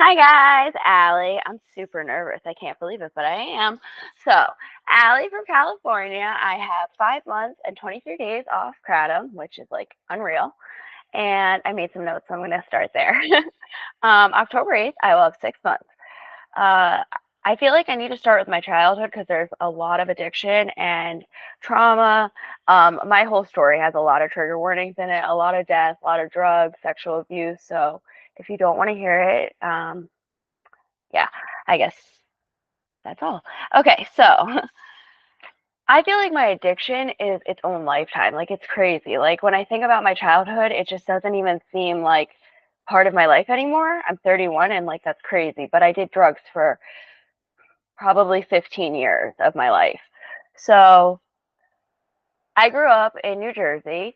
Hi guys, Allie. I'm super nervous. I can't believe it, but I am. So, Allie from California. I have 5 months and 23 days off Kratom, which is like unreal. And I made some notes, so I'm going to start there. October 8th, I will have 6 months. Uh, I feel like I need to start with my childhood because there's a lot of addiction and trauma. My whole story has a lot of trigger warnings in it, a lot of death, a lot of drugs, sexual abuse. So, if you don't want to hear it, yeah, I guess that's all. Okay, so I feel like my addiction is its own lifetime. Like it's crazy. Like when I think about my childhood, it just doesn't even seem like part of my life anymore. I'm 31 and like that's crazy, but I did drugs for probably 15 years of my life. So I grew up in New Jersey.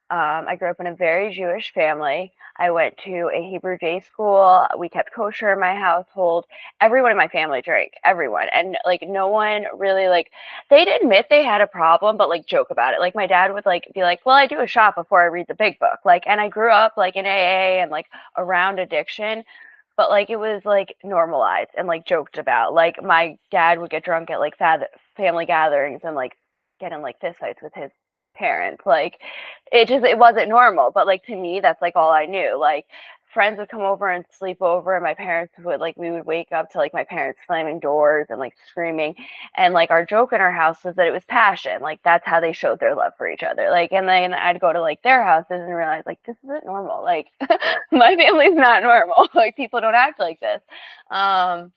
I grew up in a very Jewish family. I went to a Hebrew day school. We kept kosher in my household. Everyone in my family drank, everyone. And like no one really like they'd admit they had a problem, but like joke about it. Like my dad would like be like, "Well, I do a shot before I read the big book." Like and I grew up like in AA and like around addiction, but like it was like normalized and like joked about. Like my dad would get drunk at like family gatherings and like get in like fistfights with his parents. Like it wasn't normal. But like to me, that's like all I knew. Like friends would come over and sleep over, and my parents would like we would wake up to like my parents slamming doors and like screaming. And like our joke in our house was that it was passion. Like that's how they showed their love for each other. Like and then I'd go to like their houses and realize like this isn't normal. Like my family's not normal. Like people don't act like this. Um,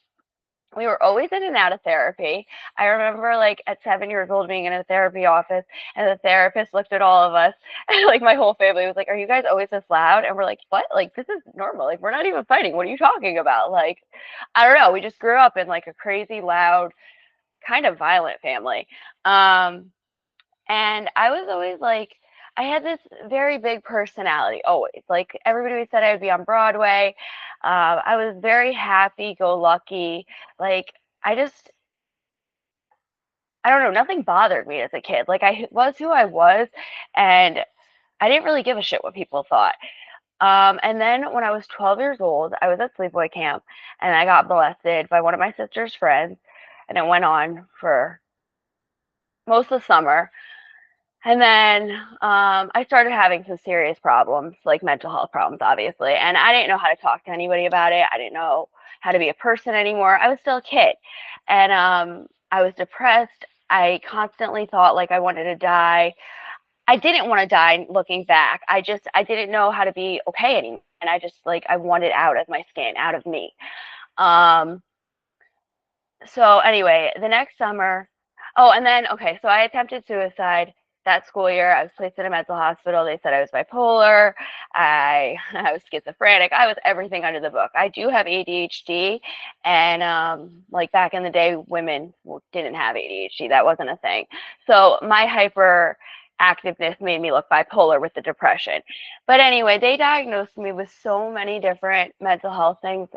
we were always in and out of therapy. I remember like at 7 years old being in a therapy office and the therapist looked at all of us and like my whole family was like, "Are you guys always this loud?" And we're like, "What? Like this is normal. Like we're not even fighting. What are you talking about?" Like I don't know. We just grew up in like a crazy loud, kind of violent family. Um and I was always like, I had this very big personality, always. Like everybody said I would be on Broadway. I was very happy go lucky. Like I just, I don't know, nothing bothered me as a kid. Like I was who I was, and I didn't really give a shit what people thought. And then when I was 12 years old, I was at sleepaway camp and I got molested by one of my sister's friends. And it went on for most of the summer. And then I started having some serious problems, like mental health problems, obviously. And I didn't know how to talk to anybody about it. I didn't know how to be a person anymore. I was still a kid. And I was depressed. I constantly thought like I wanted to die. I didn't want to die looking back. I didn't know how to be okay anymore. And I just like, I wanted out of my skin, out of me. Um, so anyway, the next summer, oh, and then okay, so I attempted suicide that school year. I was placed in a mental hospital. They said I was bipolar. I was schizophrenic. I was everything under the book. I do have ADHD, and like back in the day, women didn't have ADHD. That wasn't a thing. So my hyper activeness made me look bipolar with the depression. But anyway, they diagnosed me with so many different mental health things.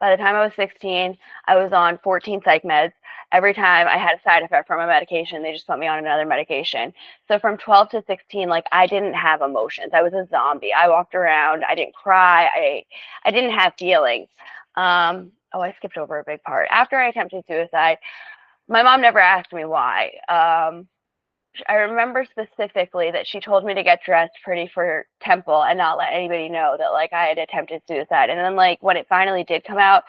By the time I was 16, I was on 14 psych meds. Every time I had a side effect from a medication, they just put me on another medication. So from 12 to 16, like I didn't have emotions. I was a zombie. I walked around. I didn't cry. I didn't have feelings. Oh, I skipped over a big part. After I attempted suicide, my mom never asked me why. I remember specifically that she told me to get dressed pretty for temple and not let anybody know that like I had attempted suicide. And then like when it finally did come out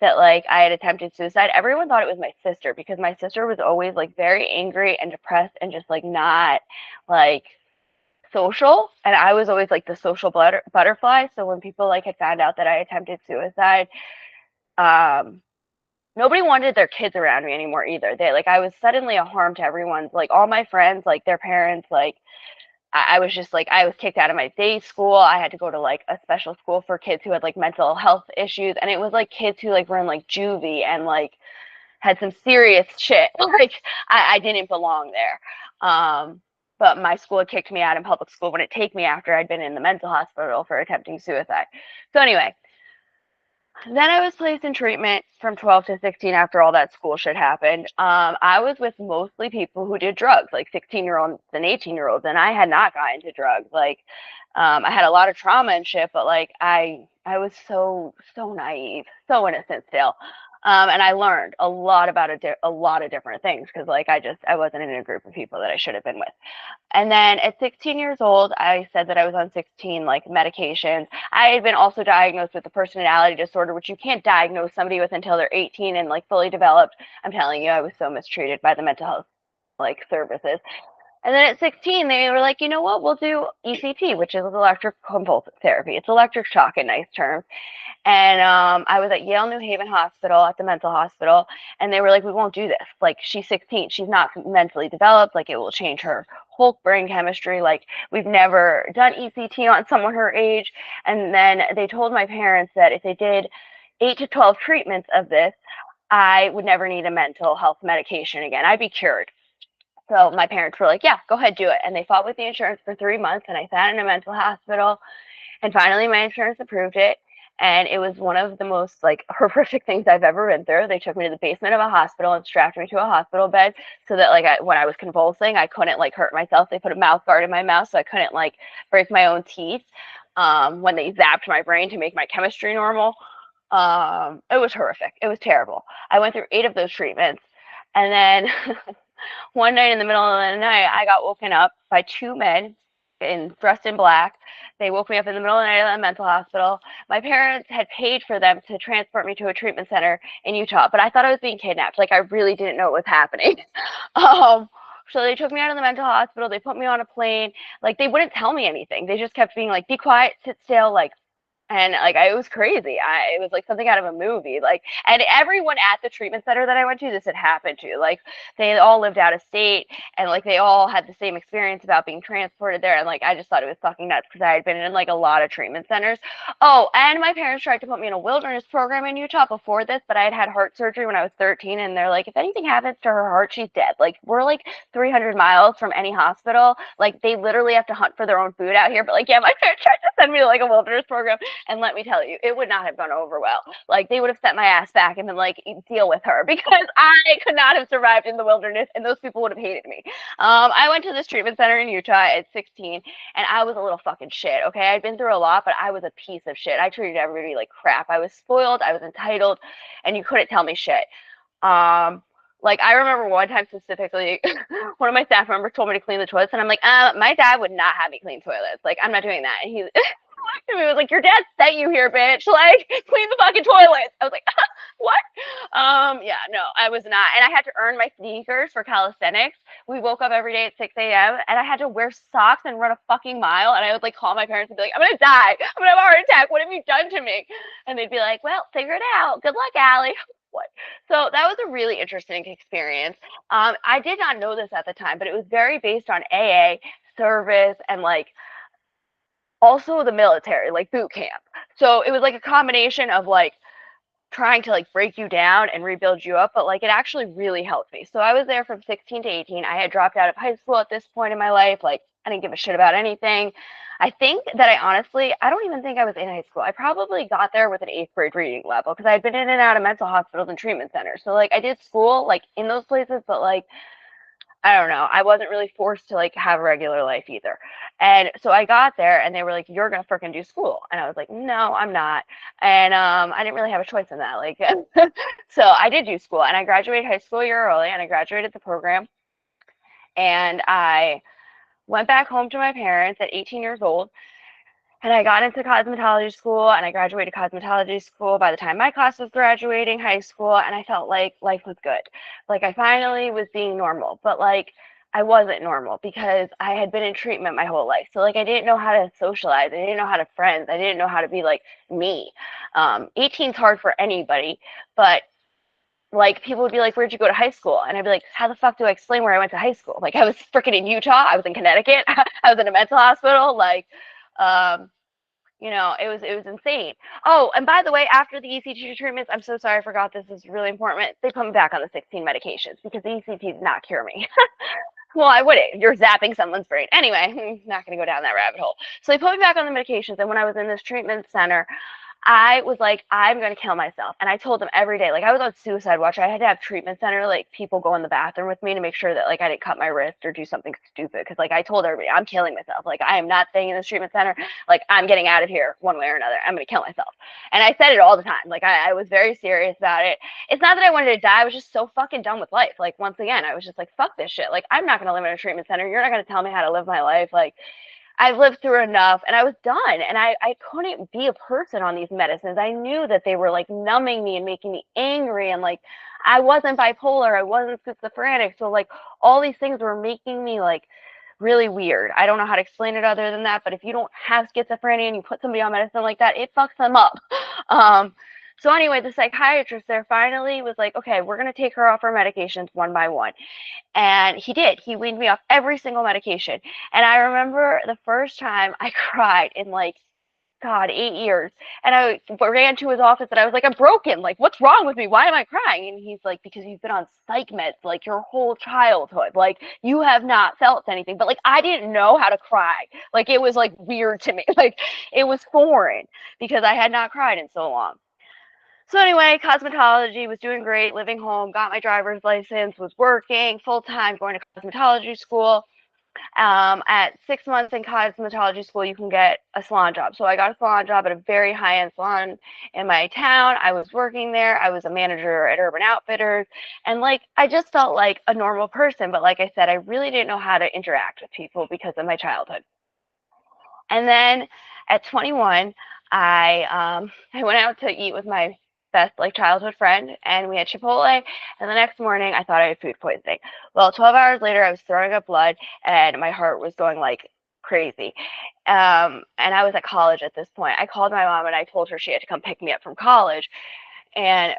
that like I had attempted suicide, everyone thought it was my sister because my sister was always like very angry and depressed and just like not like social, and I was always like the social butterfly. So when people like had found out that I attempted suicide, um nobody wanted their kids around me anymore either. They like I was suddenly a harm to everyone's like all my friends, like their parents, like I was just like I was kicked out of my day school. I had to go to like a special school for kids who had like mental health issues, and it was like kids who like were in like juvie and like had some serious shit. Like I didn't belong there. But my school had kicked me out, and public school wouldn't take me after I'd been in the mental hospital for attempting suicide. So anyway, then I was placed in treatment from 12 to 16 after all that school shit happened. I was with mostly people who did drugs, like 16-year-olds and 18-year-olds, and I had not gotten into drugs. Like, I had a lot of trauma and shit, but like I was so naive, so innocent still. And I learned a lot about a lot of different things because like I wasn't in a group of people that I should have been with. And then at 16 years old, I said that I was on 16 like medications. I had been also diagnosed with a personality disorder, which you can't diagnose somebody with until they're 18 and like fully developed. I'm telling you, I was so mistreated by the mental health like services. And then at 16, they were like, you know what? We'll do ECT, which is electric convulsive therapy. It's electric shock in nice terms. And I was at Yale New Haven Hospital at the mental hospital, and they were like, we won't do this. Like, she's 16. She's not mentally developed. Like, it will change her whole brain chemistry. Like, we've never done ECT on someone her age. And then they told my parents that if they did 8 to 12 treatments of this, I would never need a mental health medication again. I'd be cured. So my parents were like, yeah, go ahead, do it. And they fought with the insurance for 3 months, and I sat in a mental hospital, and finally my insurance approved it. And it was one of the most like horrific things I've ever been through. They took me to the basement of a hospital and strapped me to a hospital bed so that like when I was convulsing, I couldn't like hurt myself. They put a mouth guard in my mouth so I couldn't like break my own teeth when they zapped my brain to make my chemistry normal. It was horrific. It was terrible. I went through 8 of those treatments. And then one night in the middle of the night, I got woken up by 2 men dressed in black. They woke me up in the middle of the night at a mental hospital. My parents had paid for them to transport me to a treatment center in Utah, but I thought I was being kidnapped. Like, I really didn't know what was happening. So they took me out of the mental hospital. They put me on a plane. Like, they wouldn't tell me anything. They just kept being like, be quiet, sit still, like, and like it was crazy. It was like something out of a movie. Like, and everyone at the treatment center that I went to, this had happened to. Like, they all lived out of state, and like they all had the same experience about being transported there. And like I just thought it was fucking nuts because I had been in like a lot of treatment centers. Oh, and my parents tried to put me in a wilderness program in Utah before this, but I had had heart surgery when I was 13, and they're like, if anything happens to her heart, she's dead. Like, we're like 300 miles from any hospital. Like, they literally have to hunt for their own food out here. But like, yeah, my parents tried to send me to like a wilderness program. And let me tell you, it would not have gone over well. Like, they would have sent my ass back and been like, deal with her, because I could not have survived in the wilderness, and those people would have hated me. I went to this treatment center in Utah at 16, and I was a little fucking shit, okay? I'd been through a lot, but I was a piece of shit. I treated everybody like crap. I was spoiled, I was entitled, and you couldn't tell me shit. Like, I remember one time specifically, one of my staff members told me to clean the toilets, and I'm like, my dad would not have me clean toilets. Like, I'm not doing that. And he looked at me, was like, your dad sent you here, bitch. Like, clean the fucking toilets. I was like, what? Yeah, no, I was not. And I had to earn my sneakers for calisthenics. We woke up every day at 6 a.m. and I had to wear socks and run a fucking mile. And I would like call my parents and be like, I'm gonna die. I'm gonna have a heart attack. What have you done to me? And they'd be like, well, figure it out. Good luck, Allie. What? So that was a really interesting experience. I did not know this at the time, but it was very based on AA, service, and like also the military, like boot camp. So it was like a combination of like trying to like break you down and rebuild you up, but like it actually really helped me. So I was there from 16 to 18. I had dropped out of high school at this point in my life. Like, I didn't give a shit about anything. I think that I don't even think I was in high school. I probably got there with an 8th grade reading level because I had been in and out of mental hospitals and treatment centers. So like I did school like in those places, but like I don't know. I wasn't really forced to like have a regular life either. And so I got there and they were like, you're gonna freaking do school. And I was like, no, I'm not. And I didn't really have a choice in that. Like so I did do school, and I graduated high school a year early, and I graduated the program, and I went back home to my parents at 18 years old. And I got into cosmetology school, and I graduated cosmetology school by the time my class was graduating high school, and I felt like life was good. Like, I finally was being normal, but like I wasn't normal because I had been in treatment my whole life. So like I didn't know how to socialize. I didn't know how to friends. I didn't know how to be like me. 18 is hard for anybody, but like people would be like, where'd you go to high school? And I'd be like, how the fuck do I explain where I went to high school? Like, I was freaking in Utah. I was in Connecticut. I was in a mental hospital. Like, it was insane. Oh, and by the way, after the ECT treatments, I'm so sorry, I forgot this is really important. They put me back on the 16 medications because the ECT did not cure me. Well, I wouldn't. You're zapping someone's brain. Anyway, I'm not going to go down that rabbit hole. So they put me back on the medications. And when I was in this treatment center, I was like, I'm gonna kill myself. And I told them every day, like I was on suicide watch. I had to have treatment center, like people go in the bathroom with me to make sure that like I didn't cut my wrist or do something stupid. Cause like I told everybody, I'm killing myself. Like I am not staying in this treatment center. Like I'm getting out of here one way or another. I'm gonna kill myself. And I said it all the time. Like I was very serious about it. It's not that I wanted to die. I was just so fucking done with life. Like once again, I was just like, fuck this shit. Like I'm not gonna live in a treatment center. You're not gonna tell me how to live my life. Like I've lived through enough and I was done. And I couldn't be a person on these medicines. I knew that they were like numbing me and making me angry. And like, I wasn't bipolar, I wasn't schizophrenic. So, like, all these things were making me like really weird. I don't know how to explain it other than that. But if you don't have schizophrenia and you put somebody on medicine like that, it fucks them up. Um, so, anyway, the psychiatrist there finally was like, okay, we're going to take her off her medications one by one. And he did. He weaned me off every single medication. And I remember the first time I cried in like, God, 8 years. And I ran to his office and I was like, I'm broken. Like, what's wrong with me? Why am I crying? And he's like, because you've been on psych meds like your whole childhood. Like, you have not felt anything. But like, I didn't know how to cry. Like, it was like weird to me. Like, it was foreign because I had not cried in so long. So anyway, cosmetology was doing great, living home, got my driver's license, was working full time, going to cosmetology school. At 6 months in cosmetology school, you can get a salon job. So I got a salon job at a very high end salon in my town. I was working there. I was a manager at Urban Outfitters. And like, I just felt like a normal person. But like I said, I really didn't know how to interact with people because of my childhood. And then at 21, I went out to eat with my best like childhood friend, and we had Chipotle. And the next morning, I thought I had food poisoning. Well, 12 hours later, I was throwing up blood, and my heart was going like crazy. And I was at college at this point. I called my mom and I told her she had to come pick me up from college. And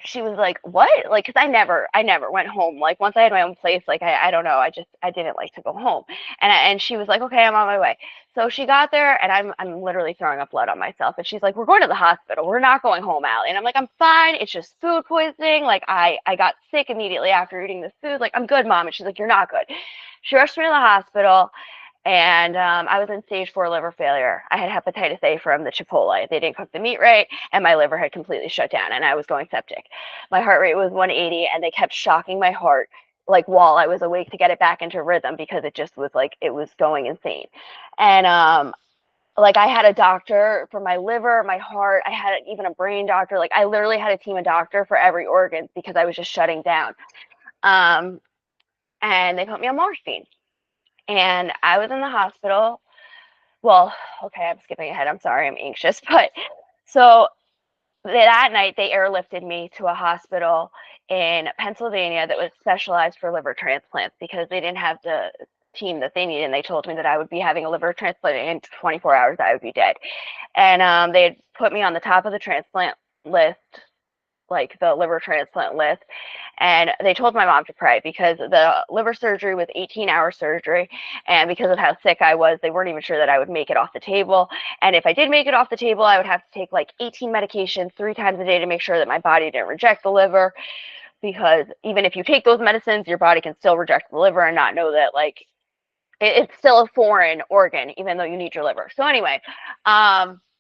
she was like, "What?" Like, because I never went home. Like, once I had my own place, like, I don't know, I didn't like to go home. And she was like, "Okay, I'm on my way." So she got there, and I'm literally throwing up blood on myself. And she's like, "We're going to the hospital. We're not going home, Allie." And I'm like, "I'm fine. It's just food poisoning. Like, I got sick immediately after eating this food. Like, I'm good, Mom." And she's like, "You're not good." She rushed me to the hospital, and I was in stage 4 liver failure. I had hepatitis A from the Chipotle. They didn't cook the meat right, and my liver had completely shut down, and I was going septic. My heart rate was 180, and they kept shocking my heart like while I was awake to get it back into rhythm because it just was like it was going insane. And like I had a doctor for my liver, my heart. I had even a brain doctor. Like I literally had a team of doctor for every organ because I was just shutting down. Um, and they put me on morphine. And I was in the hospital. Well, okay, I'm skipping ahead. I'm sorry, I'm anxious. But so that night, they airlifted me to a hospital in Pennsylvania that was specialized for liver transplants because they didn't have the team that they needed. And they told me that I would be having a liver transplant in 24 hours, I would be dead. And they had put me on the top of the transplant list, like the liver transplant list. And they told my mom to pray because the liver surgery was 18-hour surgery. And because of how sick I was, they weren't even sure that I would make it off the table. And if I did make it off the table, I would have to take like 18 medications 3 times a day to make sure that my body didn't reject the liver. Because even if you take those medicines, your body can still reject the liver and not know that like it's still a foreign organ, even though you need your liver. So anyway,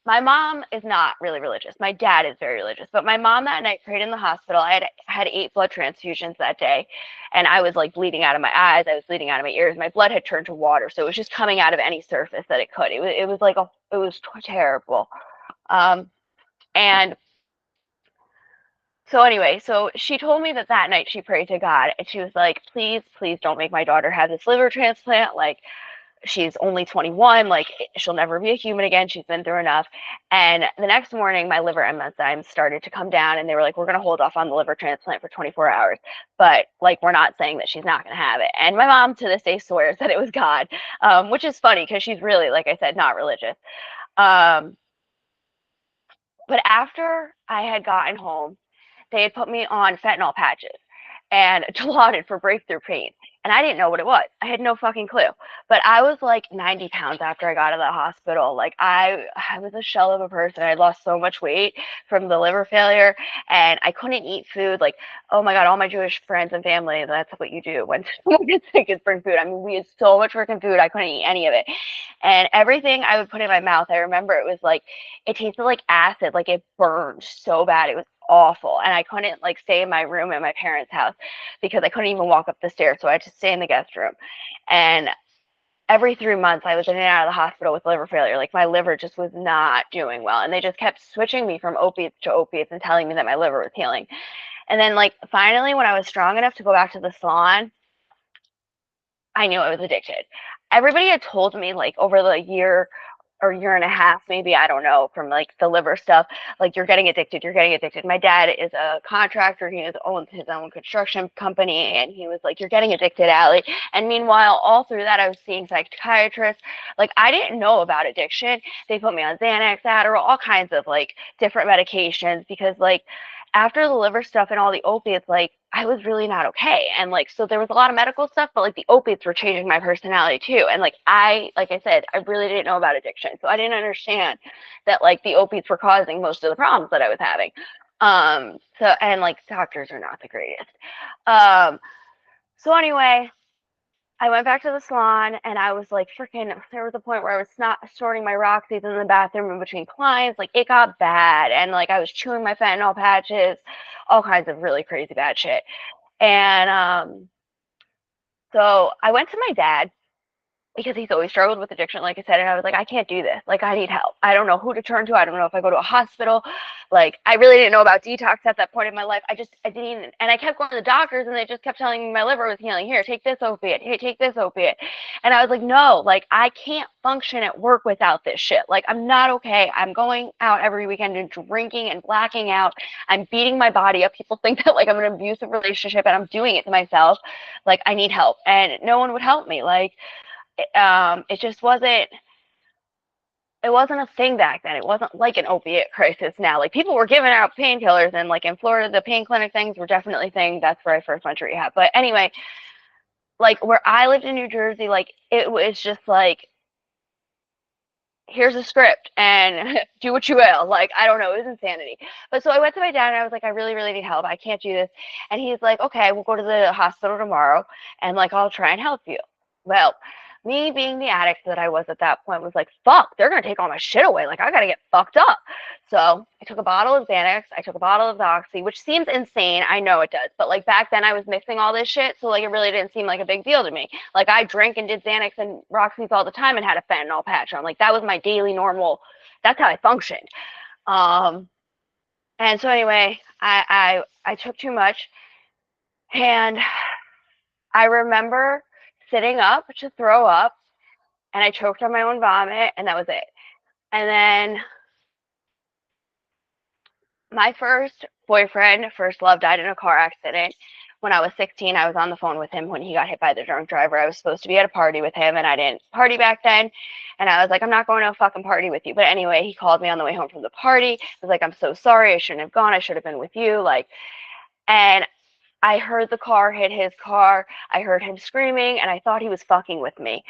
my mom is not really religious. My dad is very religious, but my mom that night prayed in the hospital. I had 8 blood transfusions that day, and I was like bleeding out of my eyes. I was bleeding out of my ears. My blood had turned to water, so it was just coming out of any surface that it could. It was like it was terrible. Um, and so anyway, so she told me that that night she prayed to God, and she was like, "Please, please don't make my daughter have this liver transplant. Like, she's only 21, like she'll never be a human again, she's been through enough." And the next morning my liver enzymes started to come down, and they were like, "We're going to hold off on the liver transplant for 24 hours, but like we're not saying that she's not going to have it." And my mom to this day swears that it was God, which is funny because she's really, like I said, not religious. um, but after I had gotten home, they had put me on fentanyl patches and Dilaudid for breakthrough pain. and I didn't know what it was. I had no fucking clue. But I was like 90 pounds after I got out of the hospital. Like I was a shell of a person. I lost so much weight from the liver failure, and I couldn't eat food. Like, oh my God, all my Jewish friends and family, that's what you do when someone gets sick is bring food. I mean, we had so much freaking food, I couldn't eat any of it. And everything I would put in my mouth, I remember it was like, it tasted like acid, like it burned so bad. It was awful. And I couldn't like stay in my room at my parents' house because I couldn't even walk up the stairs. So I had to stay in the guest room. And every 3 months I was in and out of the hospital with liver failure. Like my liver just was not doing well. And they just kept switching me from opiates to opiates and telling me that my liver was healing. And then like finally when I was strong enough to go back to the salon, I knew I was addicted. Everybody had told me like over the year or year and a half, maybe, I don't know, from like the liver stuff, like you're getting addicted, you're getting addicted. My dad is a contractor, he owns his own construction company, and he was like, you're getting addicted, Allie. And meanwhile, all through that, I was seeing psychiatrists. Like I didn't know about addiction. They put me on Xanax, Adderall, all kinds of like different medications because like after the liver stuff and all the opiates, like I was really not okay. And like, so there was a lot of medical stuff, but like the opiates were changing my personality too. And like I said, I really didn't know about addiction. So I didn't understand that like the opiates were causing most of the problems that I was having. So, and like doctors are not the greatest. Um, so anyway, I went back to the salon and I was like freaking, there was a point where I was not snorting my Roxy's in the bathroom in between clients. Like it got bad. And like I was chewing my fentanyl patches, all kinds of really crazy bad shit. And so I went to my dad because he's always struggled with addiction, like I said, and I was like, I can't do this. Like, I need help. I don't know who to turn to. I don't know if I go to a hospital. Like, I really didn't know about detox at that point in my life. I didn't even, and I kept going to the doctors, and they just kept telling me my liver was healing. Here, take this opiate. Hey, take this opiate. And I was like, no, like, I can't function at work without this shit. Like, I'm not okay. I'm going out every weekend and drinking and blacking out. I'm beating my body up. People think that, like, I'm in an abusive relationship, and I'm doing it to myself. Like, I need help. And no one would help me. Like, it just wasn't, it wasn't a thing back then. It wasn't like an opiate crisis now. Like people were giving out painkillers, and like in Florida the pain clinic things were definitely things. That's where I first went to rehab. But anyway, like where I lived in New Jersey, like it was just like, here's a script and do what you will. Like, I don't know, it was insanity. But so I went to my dad and I was like, I really, really need help. I can't do this. And he's like, okay, we'll go to the hospital tomorrow and like, I'll try and help you. Well, me being the addict that I was at that point was like, fuck, they're going to take all my shit away. Like, I got to get fucked up. So I took a bottle of Xanax. I took a bottle of Oxy, which seems insane. I know it does. But like back then I was mixing all this shit. So like it really didn't seem like a big deal to me. Like I drank and did Xanax and Roxy's all the time and had a fentanyl patch on. Like that was my daily normal. That's how I functioned. And so anyway, I took too much. And I remember sitting up to throw up, and I choked on my own vomit, and that was it. And then my first boyfriend, first love, died in a car accident. When I was 16, I was on the phone with him when he got hit by the drunk driver. I was supposed to be at a party with him, and I didn't party back then. And I was like, I'm not going to a fucking party with you. But anyway, he called me on the way home from the party. I was like, I'm so sorry. I shouldn't have gone. I should have been with you. Like, and I heard the car hit his car. I heard him screaming, and I thought he was fucking with me.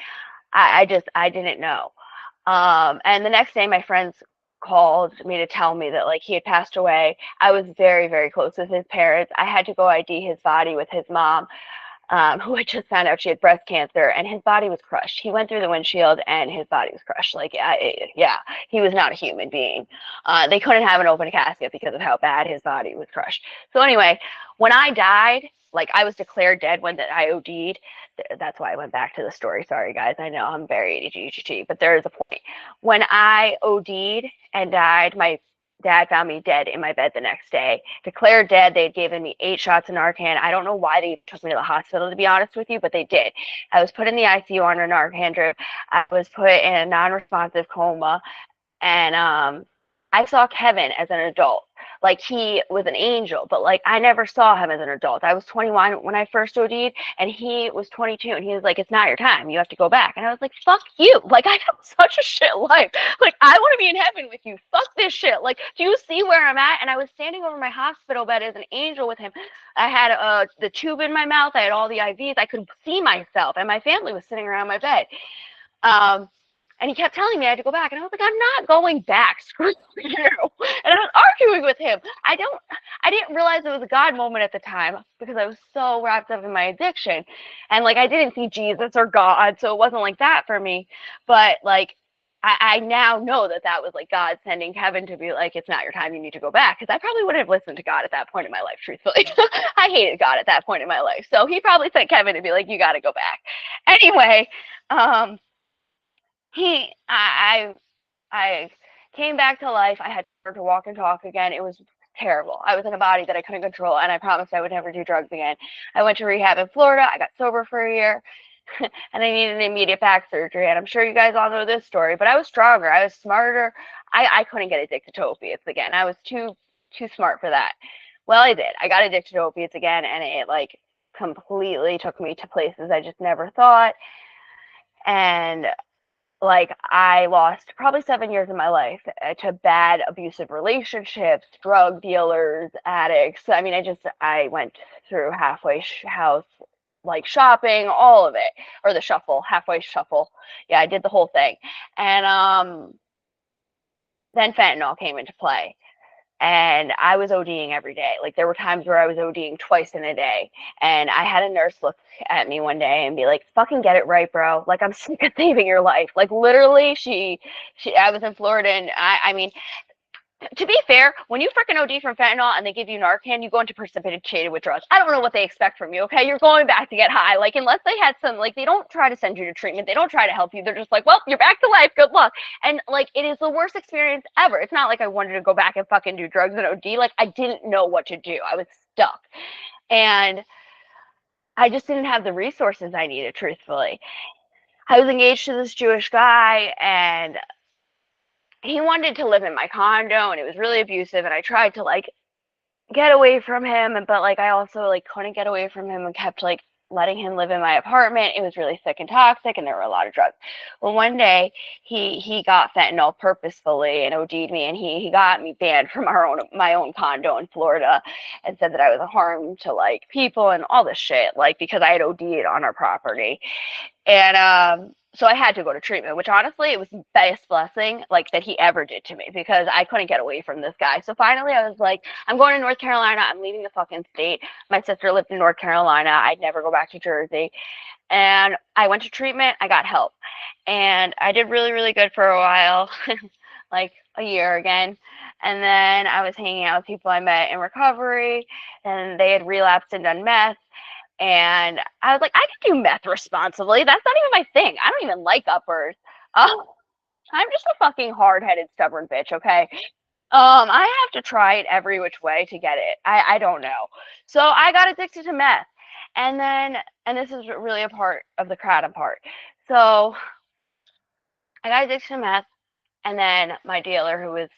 I didn't know. And the next day, my friends called me to tell me that like he had passed away. I was very, very close with his parents. I had to go ID his body with his mom, who had just found out she had breast cancer, and his body was crushed. He went through the windshield, and his body was crushed. Like, yeah, he was not a human being. They couldn't have an open casket because of how bad his body was crushed. So anyway, when I died, like I was declared dead when I OD'd. That's why I went back to the story. Sorry, guys. I know I'm very ADHD, but there is a point. When I OD'd and died, my dad found me dead in my bed the next day. Declared dead. They'd given me 8 shots of Narcan. I don't know why they took me to the hospital, to be honest with you, but they did. I was put in the ICU on a Narcan drip. I was put in a non-responsive coma, and I saw Kevin as an adult. Like, he was an angel, but like I never saw him as an adult. I was 21 when I first OD'd, and he was 22, and he was like, "It's not your time. You have to go back." And I was like, "Fuck you!" Like, I have such a shit life. Like, I want to be in heaven with you. Fuck this shit. Like, do you see where I'm at? And I was standing over my hospital bed as an angel with him. I had the tube in my mouth. I had all the IVs. I could see myself, and my family was sitting around my bed. Um, and he kept telling me I had to go back, and I was like, "I'm not going back. Screw you!" And I was arguing with him. I didn't realize it was a God moment at the time because I was so wrapped up in my addiction, and like I didn't see Jesus or God, so it wasn't like that for me. But like, I now know that that was like God sending Kevin to be like, "It's not your time. You need to go back." Because I probably wouldn't have listened to God at that point in my life, truthfully. I hated God at that point in my life, so he probably sent Kevin to be like, "You got to go back." Anyway, he I came back to life. I had to walk and talk again. It was terrible. I was in a body that I couldn't control, and I promised I would never do drugs again. I went to rehab in Florida. I got sober for a year, and I needed an immediate back surgery. And I'm sure you guys all know this story, but I was stronger. I was smarter. I couldn't get addicted to opiates again. I was too smart for that. Well, I did. I got addicted to opiates again, and it like completely took me to places I just never thought. And like, I lost probably 7 years of my life to bad abusive relationships, drug dealers, addicts. I mean, I went through halfway house, like shopping, all of it, or the shuffle, halfway shuffle. Yeah, I did the whole thing. And then fentanyl came into play. And I was ODing every day. Like, there were times where I was ODing twice in a day. And I had a nurse look at me one day and be like, "Fucking get it right, bro. Like, I'm sick of saving your life." Like, literally, I was in Florida, and I mean, to be fair, when you freaking OD from fentanyl and they give you Narcan, you go into precipitated withdrawals. I don't know what they expect from you, okay? You're going back to get high. Like, unless they had some, like, they don't try to send you to treatment. They don't try to help you. They're just like, "Well, you're back to life. Good luck." And, like, it is the worst experience ever. It's not like I wanted to go back and fucking do drugs and OD. Like, I didn't know what to do. I was stuck. And I just didn't have the resources I needed, truthfully. I was engaged to this Jewish guy, and he wanted to live in my condo, and it was really abusive, and I tried to like get away from him, but like I also like couldn't get away from him and kept like letting him live in my apartment. It was really sick and toxic, and there were a lot of drugs. Well, one day he got fentanyl purposefully and OD'd me, and he got me banned from my own condo in Florida, and said that I was a harm to like people and all this shit, like, because I had OD'd on our property. And so I had to go to treatment, which honestly, it was the best blessing like that he ever did to me, because I couldn't get away from this guy. So finally I was like, "I'm going to North Carolina. I'm leaving the fucking state." My sister lived in North Carolina. I'd never go back to Jersey. And I went to treatment. I got help. And I did really, really good for a while, like a year again. And then I was hanging out with people I met in recovery, and they had relapsed and done meth. And I was like, "I can do meth responsibly. That's not even my thing. I don't even like uppers. I'm just a fucking hard-headed, stubborn bitch, okay? I have to try it every which way to get it. I don't know. So I got addicted to meth. And this is really a part of the Kratom part. So I got addicted to meth, and then my dealer, who was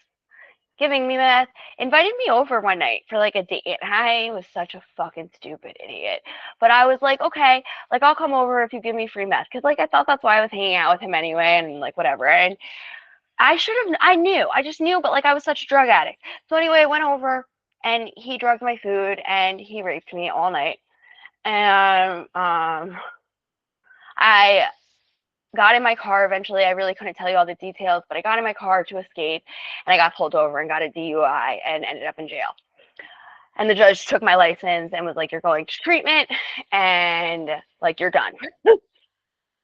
giving me meth, invited me over one night for like a date. And I was such a fucking stupid idiot. But I was like, "Okay, like, I'll come over if you give me free meth." Because like I thought that's why I was hanging out with him anyway, and like whatever. And I just knew, but like I was such a drug addict. So anyway, I went over, and he drugged my food, and he raped me all night. And I got in my car eventually. I really couldn't tell you all the details, but I got in my car to escape, and I got pulled over and got a DUI and ended up in jail. And the judge took my license and was like, "You're going to treatment, and like you're done."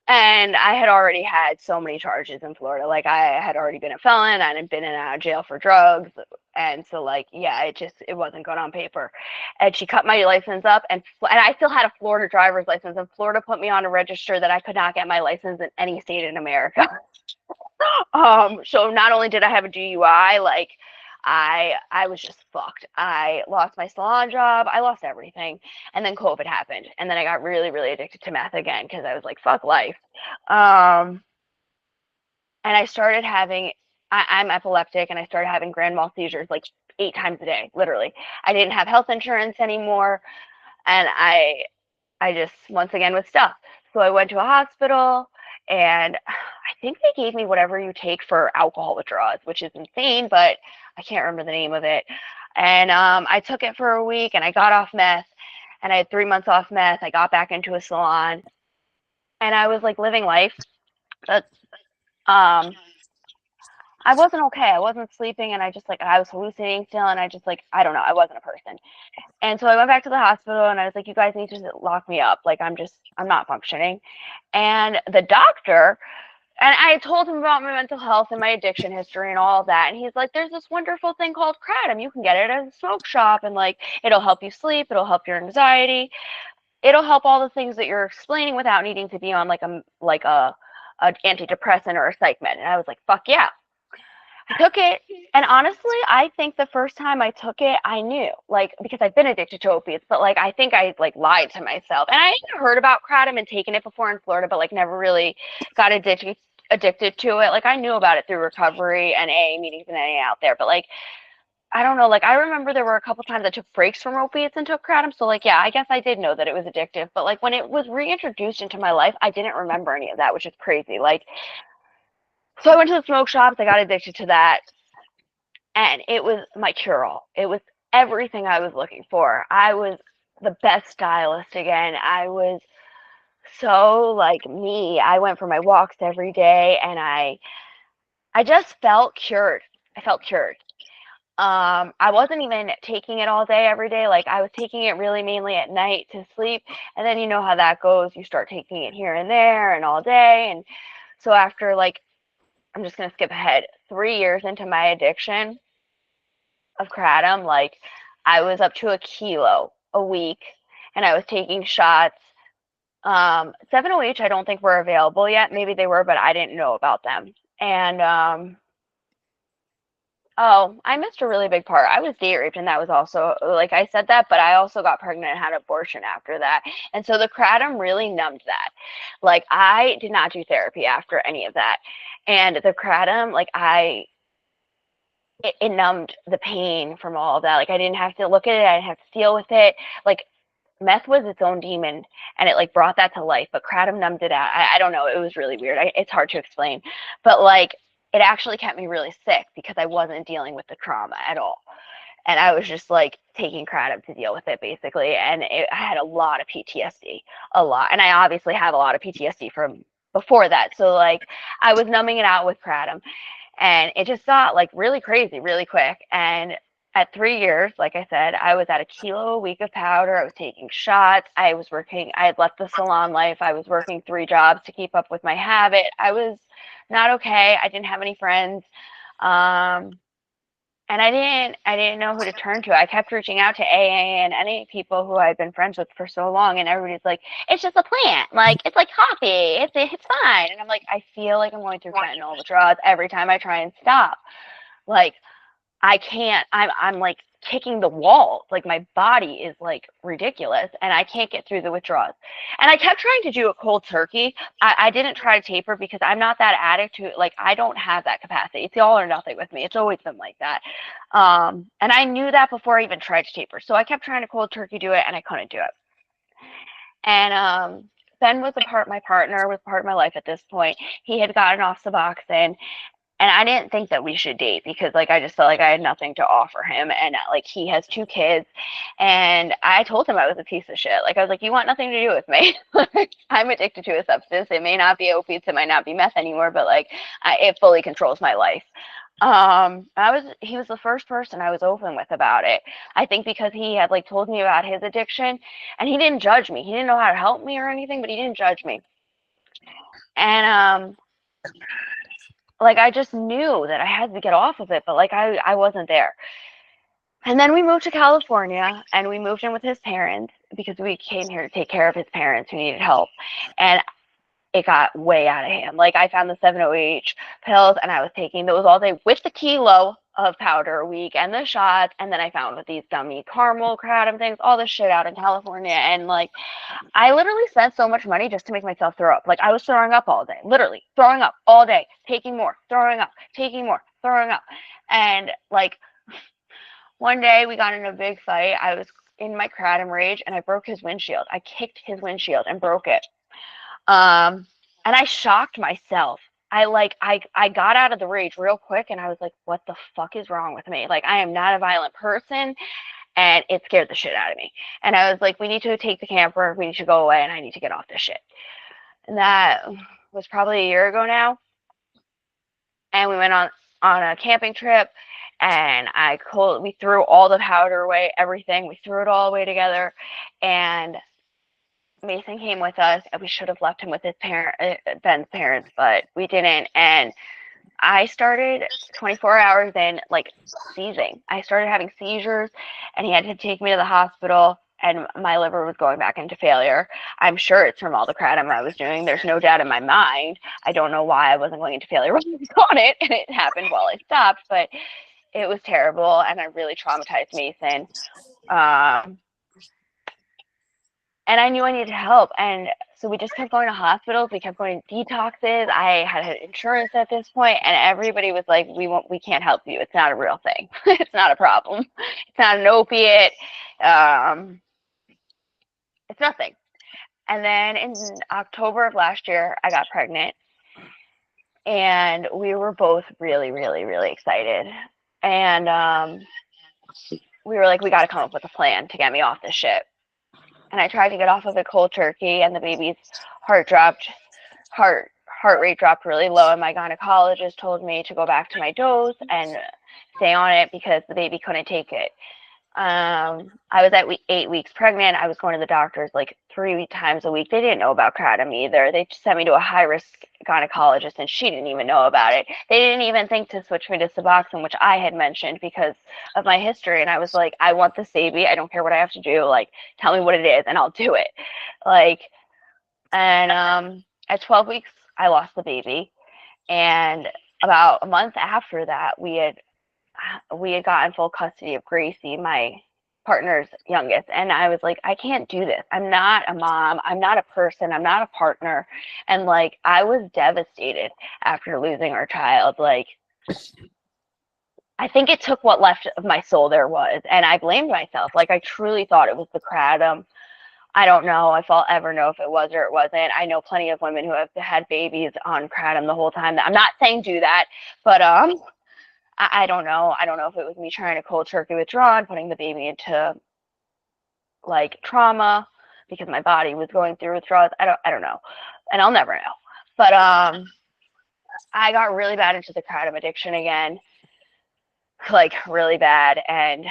And I had already had so many charges in Florida. Like, I had already been a felon. I had been in and out of jail for drugs. And so, like, yeah, it wasn't good on paper. And she cut my license up, and I still had a Florida driver's license. And Florida put me on a register that I could not get my license in any state in America. So not only did I have a DUI, like, I was just fucked. I lost my salon job. I lost everything. And then COVID happened. And then I got really, really addicted to meth again, because I was like, fuck life. And I started having, I'm epileptic, and I started having grand mal seizures like 8 times a day, literally. I didn't have health insurance anymore, and I just once again was stuck. So I went to a hospital, and I think they gave me whatever you take for alcohol withdrawals, which is insane, but I can't remember the name of it. And I took it for a week, and I got off meth, and I had 3 months off meth. I got back into a salon, and I was like living life. But I wasn't okay. I wasn't sleeping, and I was hallucinating still, and I just like I don't know. I wasn't a person. And so I went back to the hospital, and I was like, you guys need to lock me up. Like I'm not functioning. And the doctor, and I told him about my mental health and my addiction history and all of that. And he's like, there's this wonderful thing called Kratom. You can get it at a smoke shop, and like it'll help you sleep. It'll help your anxiety. It'll help all the things that you're explaining without needing to be on like a antidepressant or a psych med. And I was like, fuck yeah. I took it, and honestly, I think the first time I took it, I knew, like, because I've been addicted to opiates, but like, I think I like lied to myself. And I had heard about Kratom and taken it before in Florida, but like, never really got addicted to it. Like, I knew about it through recovery and AA meetings and AA out there, but like, I don't know. Like, I remember there were a couple times I took breaks from opiates and took Kratom. So like, yeah, I guess I did know that it was addictive, but like, when it was reintroduced into my life, I didn't remember any of that, which is crazy. Like, so I went to the smoke shops. I got addicted to that, and it was my cure-all. It was everything I was looking for. I was the best stylist again. I was so like me. I went for my walks every day, and I just felt cured. I felt cured. I wasn't even taking it all day every day. Like I was taking it really mainly at night to sleep, and then you know how that goes. You start taking it here and there and all day, and so after like I'm just gonna skip ahead. 3 years into my addiction of kratom, like I was up to a kilo a week, and I was taking shots. 7-OH I don't think were available yet. Maybe they were, but I didn't know about them. And oh, I missed a really big part. I was date raped, and that was also like I said that, but I also got pregnant and had an abortion after that. And so the kratom really numbed that. Like I did not do therapy after any of that. And the kratom, like it numbed the pain from all of that. Like I didn't have to look at it, I didn't have to deal with it. Like meth was its own demon, and it like brought that to life, but kratom numbed it out. I don't know, it was really weird. It's hard to explain, but like it actually kept me really sick because I wasn't dealing with the trauma at all, and I was just like taking kratom to deal with it basically. And I had a lot of PTSD, a lot, and I obviously have a lot of PTSD from before that. So like I was numbing it out with kratom, and it just got like really crazy really quick. And at 3 years, like I said, I was at a kilo a week of powder. I was taking shots. I had left the salon life. I was working 3 jobs to keep up with my habit. I was not okay. I didn't have any friends. Um, and I didn't know who to turn to. I kept reaching out to AA and any people who I'd been friends with for so long, and everybody's like, "It's just a plant. Like it's like coffee. It's fine." And I'm like, I feel like I'm going through fentanyl withdrawals every time I try and stop. Like I can't. I'm like kicking the walls. Like my body is like ridiculous, and I can't get through the withdrawals. And I kept trying to do a cold turkey. I didn't try to taper because I'm not that addict to like I don't have that capacity. It's all or nothing with me. It's always been like that. And I knew that before I even tried to taper. So I kept trying to cold turkey do it, and I couldn't do it. And Ben was my partner was part of my life at this point. He had gotten off Suboxone, and I didn't think that we should date because like I just felt like I had nothing to offer him, and like he has 2 kids, and I told him I was a piece of shit. Like I was like, you want nothing to do with me. I'm addicted to a substance. It may not be opiates, it might not be meth anymore, but like it fully controls my life. He was the first person I was open with about it. I think because he had like told me about his addiction, and he didn't judge me. He didn't know how to help me or anything, but he didn't judge me. And like I just knew that I had to get off of it, but like I wasn't there. And then we moved to California, and we moved in with his parents because we came here to take care of his parents who needed help. And it got way out of hand. Like I found the 7-OH pills, and I was taking those all day with the kilo of powder a week and the shots. And then I found with these dummy caramel kratom things, all this shit out in California. And like I literally spent so much money just to make myself throw up. Like I was throwing up all day, literally throwing up all day, taking more, throwing up, taking more, throwing up. And like One day we got in a big fight. I was in my kratom rage and I broke his windshield. I kicked his windshield and broke it. And I shocked myself. I got out of the rage real quick and I was like, what the fuck is wrong with me? Like, I am not a violent person, and it scared the shit out of me. And I was like, we need to take the camper, we need to go away, and I need to get off this shit. And that was probably a year ago now. And we went on a camping trip, and we threw all the powder away, everything. We threw it all away together, and Mason came with us, and we should have left him with his Ben's parents, but we didn't. And I started 24 hours in, like, seizing. I started having seizures, and he had to take me to the hospital, and my liver was going back into failure. I'm sure it's from all the kratom I was doing. There's no doubt in my mind. I don't know why I wasn't going into failure when I was on it, and it happened while I stopped, but it was terrible, and I really traumatized Mason. And I knew I needed help, and so we just kept going to hospitals. We kept going to detoxes. I had insurance at this point, and everybody was like, we can't help you. It's not a real thing. It's not a problem. It's not an opiate. It's nothing. And then in October of last year, I got pregnant, and we were both really, really, really excited. And we were like, we got to come up with a plan to get me off this shit. And I tried to get off of it cold turkey, and the baby's heart rate dropped really low, and my gynecologist told me to go back to my dose and stay on it because the baby couldn't take it. I was at 8 weeks pregnant. I was going to the doctors like 3 times a week. They didn't know about kratom either. They sent me to a high-risk gynecologist, and she didn't even know about it. They didn't even think to switch me to Suboxone, which I had mentioned because of my history. And I was like, I want this baby. I don't care what I have to do. Like, tell me what it is, and I'll do it. At 12 weeks, I lost the baby. And about a month after that, we had gotten full custody of Gracie, my partner's youngest. And I was like, I can't do this. I'm not a mom. I'm not a person. I'm not a partner. And like, I was devastated after losing our child. Like, I think it took what left of my soul there was. And I blamed myself. Like, I truly thought it was the kratom. I don't know if I'll ever know if it was or it wasn't. I know plenty of women who have had babies on kratom the whole time. I'm not saying do that, but I don't know. I don't know if it was me trying to cold turkey withdraw and putting the baby into like trauma because my body was going through withdrawals. I don't know. And I'll never know. But I got really bad into the kratom addiction again. Like, really bad, and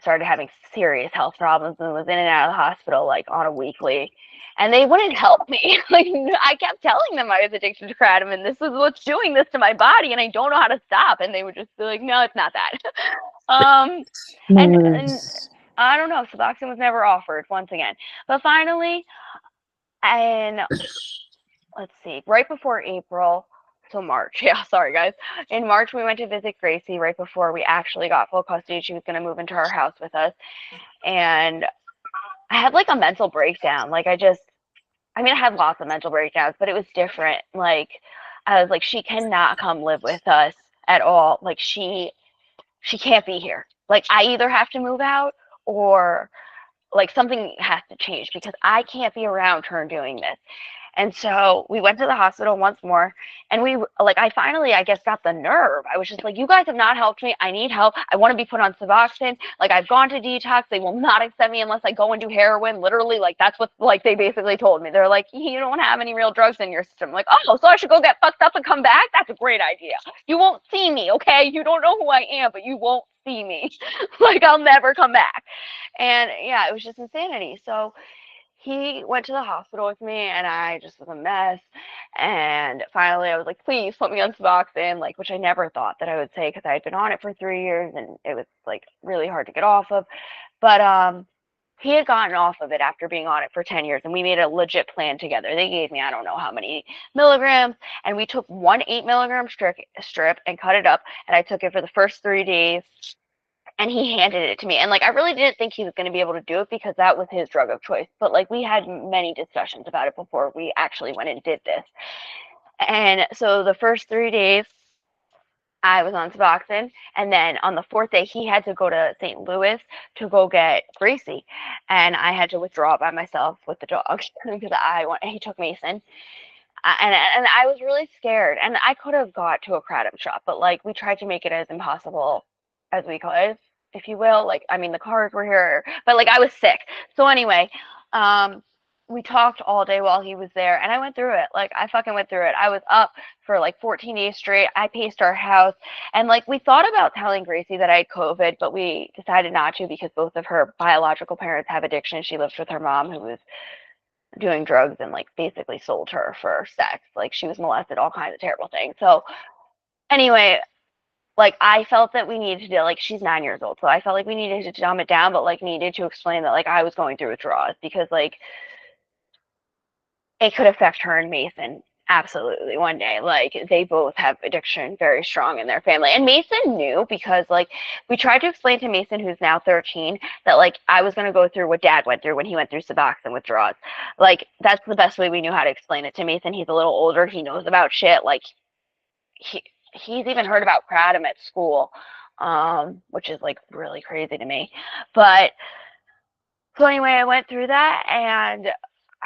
started having serious health problems and was in and out of the hospital like on a weekly. And they wouldn't help me. Like, I kept telling them I was addicted to kratom and this is what's doing this to my body and I don't know how to stop. And they would just be like, no, it's not that. And I don't know, Suboxone was never offered once again. But finally, and let's see, right before April, so March, yeah, sorry guys. In March, we went to visit Gracie right before we actually got full custody. She was going to move into our house with us. And I had like a mental breakdown. Like, I had lots of mental breakdowns, but it was different. Like, I was like, she cannot come live with us at all. Like, she can't be here. Like, I either have to move out or like something has to change because I can't be around her doing this. And so we went to the hospital once more, and I finally, I guess, got the nerve. I was just like, you guys have not helped me. I need help. I want to be put on Suboxone. Like, I've gone to detox. They will not accept me unless I go and do heroin. Literally, like, that's what, like, they basically told me. They're like, you don't have any real drugs in your system. I'm like, oh, so I should go get fucked up and come back? That's a great idea. You won't see me, okay? You don't know who I am, but you won't see me. Like, I'll never come back. And, yeah, it was just insanity. So he went to the hospital with me, and I just was a mess. And finally, I was like, please put me on Suboxone, like, which I never thought that I would say because I had been on it for 3 years, and it was, like, really hard to get off of. But he had gotten off of it after being on it for 10 years, and we made a legit plan together. They gave me, I don't know how many milligrams, and we took one 8-milligram strip and cut it up, and I took it for the first 3 days. And he handed it to me. And, like, I really didn't think he was going to be able to do it because that was his drug of choice. But, like, we had many discussions about it before we actually went and did this. And so the first 3 days, I was on Suboxone, and then on the fourth day, he had to go to St. Louis to go get Gracie, and I had to withdraw by myself with the dog because he took Mason, and I was really scared, and I could have got to a Kratom shop, but like we tried to make it as impossible as we could, if you will. Like, I mean, the cars were here, but like I was sick. So anyway, um, we talked all day while he was there, and I went through it. Like I fucking went through it. I was up for like 14 days straight. I paced our house, and like we thought about telling Gracie that I had COVID, but we decided not to because both of her biological parents have addiction. She lives with her mom, who was doing drugs and like basically sold her for sex. Like she was molested, all kinds of terrible things. So anyway, like I felt that we needed to, like, she's 9 years old, so I felt like we needed to dumb it down, but like needed to explain that like I was going through withdrawals because like it could affect her and Mason absolutely one day. Like they both have addiction very strong in their family. And Mason knew because like we tried to explain to Mason, who's now 13, that like I was going to go through what dad went through when he went through Suboxone withdrawals. Like that's the best way we knew how to explain it to Mason. He's a little older. He knows about shit. Like he he's even heard about kratom at school, which is like really crazy to me. But so anyway, I went through that and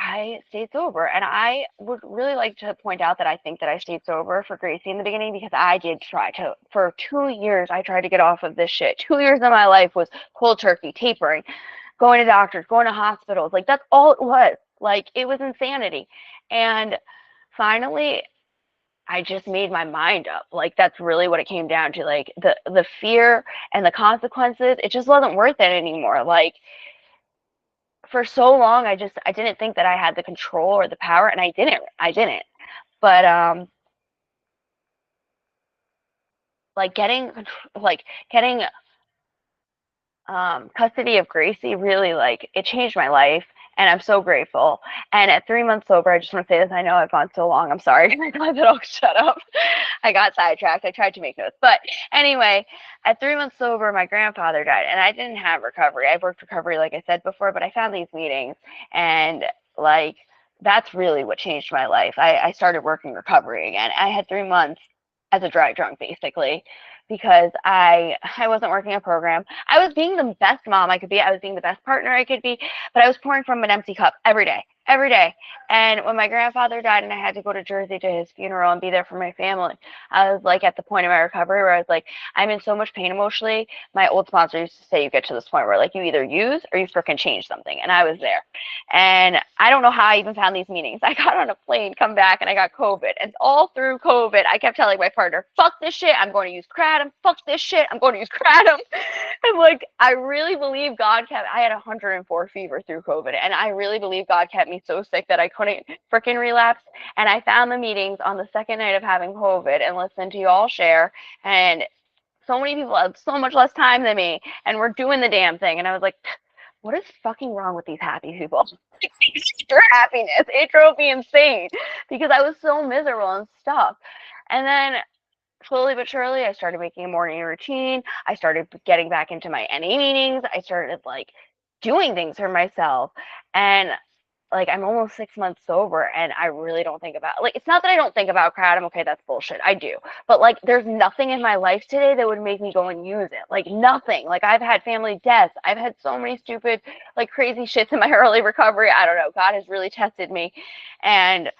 I stayed sober. And I would really like to point out that I think that I stayed sober for Gracie in the beginning because I did try to, for 2 years, I tried to get off of this shit. 2 years of my life was cold turkey, tapering, going to doctors, going to hospitals. Like, that's all it was. Like, it was insanity. And finally, I just made my mind up. Like, that's really what it came down to. Like, the fear and the consequences, it just wasn't worth it anymore. Like, for so long I didn't think that I had the control or the power, and I didn't. But like getting custody of Gracie really, like, it changed my life, and I'm so grateful. And at 3 months sober, I just want to say this. I know I've gone so long. I'm sorry. I glad that I'll shut up. I got sidetracked. I tried to make notes, but anyway, at 3 months sober, my grandfather died, and I didn't have recovery. I've worked recovery, like I said before, but I found these meetings, and like that's really what changed my life. I started working recovery again. I had 3 months as a dry drunk, basically, because I wasn't working a program. I was being the best mom I could be. I was being the best partner I could be, but I was pouring from an empty cup every day, every day. And when my grandfather died and I had to go to Jersey to his funeral and be there for my family, I was like at the point of my recovery where I was like, I'm in so much pain emotionally. My old sponsor used to say you get to this point where like you either use or you freaking change something. And I was there. And I don't know how I even found these meetings. I got on a plane, come back, and I got COVID. And all through COVID, I kept telling my partner, fuck this shit, I'm going to use kratom. Fuck this shit, I'm going to use kratom. And like, I really believe I had 104 fever through COVID. And I really believe God kept me so sick that I couldn't freaking relapse. And I found the meetings on the second night of having COVID and listened to you all share. And so many people have so much less time than me, and we're doing the damn thing. And I was like, what is fucking wrong with these happy people? Your happiness. It drove me insane because I was so miserable and stuff. And then slowly but surely, I started making a morning routine. I started getting back into my NA meetings. I started like doing things for myself. And like I'm almost 6 months sober, and I really don't think about, like, it's not that I don't think about kratom. Okay, that's bullshit. I do. But like there's nothing in my life today that would make me go and use it. Like nothing. Like I've had family deaths. I've had so many stupid, like crazy shits in my early recovery. I don't know. God has really tested me. And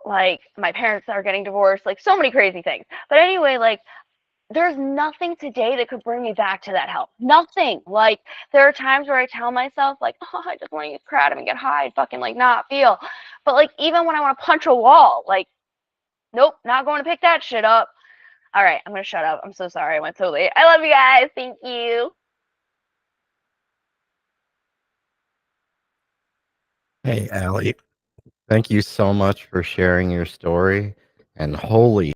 like my parents are getting divorced, like so many crazy things. But anyway, like there's nothing today that could bring me back to that health. Nothing. Like there are times where I tell myself like, oh, I just want to use kratom and get high and fucking like not feel. But like even when I want to punch a wall, like nope, not going to pick that shit up. All right, I'm gonna shut up. I'm so sorry I went so late. I love you guys. Thank you. Hey, Allie, thank you so much for sharing your story. And holy